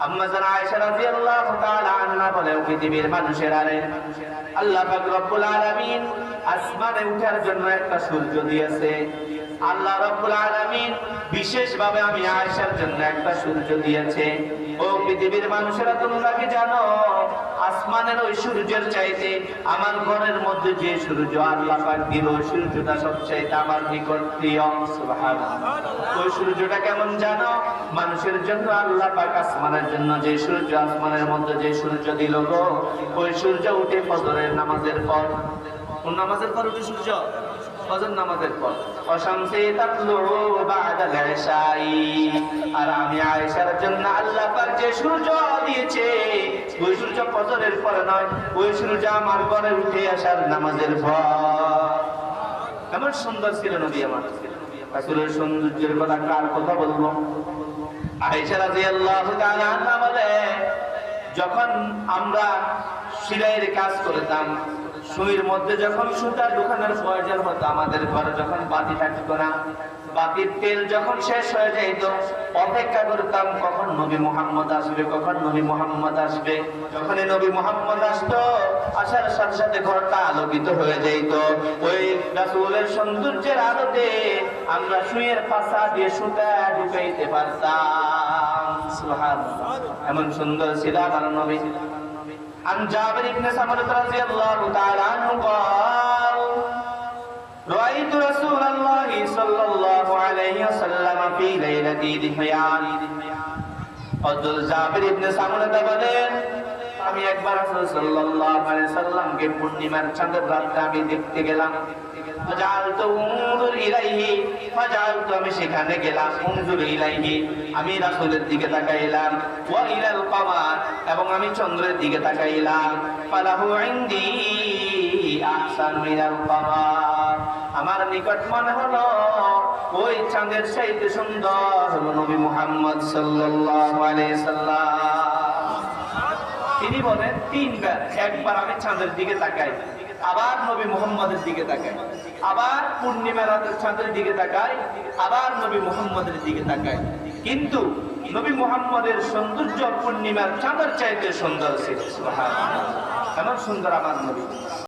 আম্মা জান আয়েশা রাদিয়াল্লাহু তাআলা আনহা বলেন, পৃথিবীর মানুষেরা রে, আল্লাহ পাক রব্বুল আলামিন আসমানে ওঠার জন্য একটা সূর্য দিয়েছে। আল্লাহ রব্বুল আলামিন বিশেষভাবে আমি আয়েশার জন্য একটা সূর্য দিয়েছে। ও পৃথিবীর মানুষেরা, তোমরা কি জানো আসমানের ওই সূর্যের চাইতে আমার ঘরের মধ্যে যে সূর্য আল্লাহ পাক দিল, ওই সূর্যটা সবচাইতে আমার নিকট প্রিয়। সুবহানাল্লাহ। ওই সূর্যটা কেমন জানো? মানুষের জন্য আল্লাহ পাক আসমানের জন্য যে সূর্য, আসমানের মধ্যে যে সূর্য দিল গো, ওই সূর্য উঠে ফজরের নামাজের পর। কোন নামাজের পর উঠে সূর্য? ফজর নামাজের পর। অশামসি তাতলু বাদাল ইশাই। আর আমি আয়েশার জন্য আল্লাহ পাক যে সূর্য দিয়েছে, ওই সূর্য ফজরের পরে নয়, ওই সূর্য আমার ঘরে উঠে আসার নামাজের পর। কেমন সুন্দর ছিল নবী আমার। রাসূলের সৌন্দর্যের কথা কার কথা বলবো? আয়েশা রাদিয়াল্লাহু তাআলা আনহা বলে, যখন আমরা সেলাইয়ের কাজ করতাম, সুইয়ের মধ্যে যখন সুতা ঢোকানোর প্রয়োজন হতো, আমাদের ঘরে যখন বাতি থাকতো না, বাতির তেল যখন শেষ হয়ে যাইত, অপেক্ষা করতাম কখন নবী মুহাম্মদ আসবে, কখন নবী মুহাম্মদ আসবে। যখনই নবী মুহাম্মদ আসতো, আসার সাথে সাথে ঘরটা আলোকিত হয়ে যাইত। ওই রাসূলের সৌন্দর্যের আলোতে আমরা সুইয়ের পাশা দিয়ে সুতা ঢুকাইতে পারতাম। সুবহানাল্লাহ, এমন সুন্দর ছিল আমার নবী। عن جابر بن سمرة رضي الله تعالى عنه قال رأيت رسول الله صلى الله عليه وسلم في ليلة ضحيان। হযরত জাবির ইবনে সামুরা বলেন, আমি একবার রাসূল সাল্লাল্লাহু আলাইহি সাল্লামকে পূর্ণিমার চাঁদের রাতে আমি দেখতে গেলাম। ফাজালতু উনজুর ইলাইহি, ফাজালতু আমি সেখানে গেলাম, উনজুর ইলাইহি আমি রাসূলের দিকে তাকাইলাম, ওয়া ইলাল কমার এবং আমি চন্দ্রের দিকে তাকাইলাম। ফালাহু ইনদি আহসান মিনাল কমার, আমার নিকট মনে হলো ওই চাঁদের চাইতে সুন্দর হলো নবী মুহাম্মদ সাল্লাল্লাহু আলাইহি সাল্লাম। তিনি বলেন তিনবার, একবার আমি চাঁদের দিকে তাকাই, আবার নবী মুহাম্মদের দিকে তাকাই, আবার পূর্ণিমা রাতের চাঁদের দিকে তাকাই, আবার নবী মুহাম্মদের দিকে তাকাই। কিন্তু নবী মুহাম্মদের সৌন্দর্য পূর্ণিমার চাঁদের চাইতে সুন্দর ছিল। সুবহানাল্লাহ, এমন সুন্দর আমার নবী।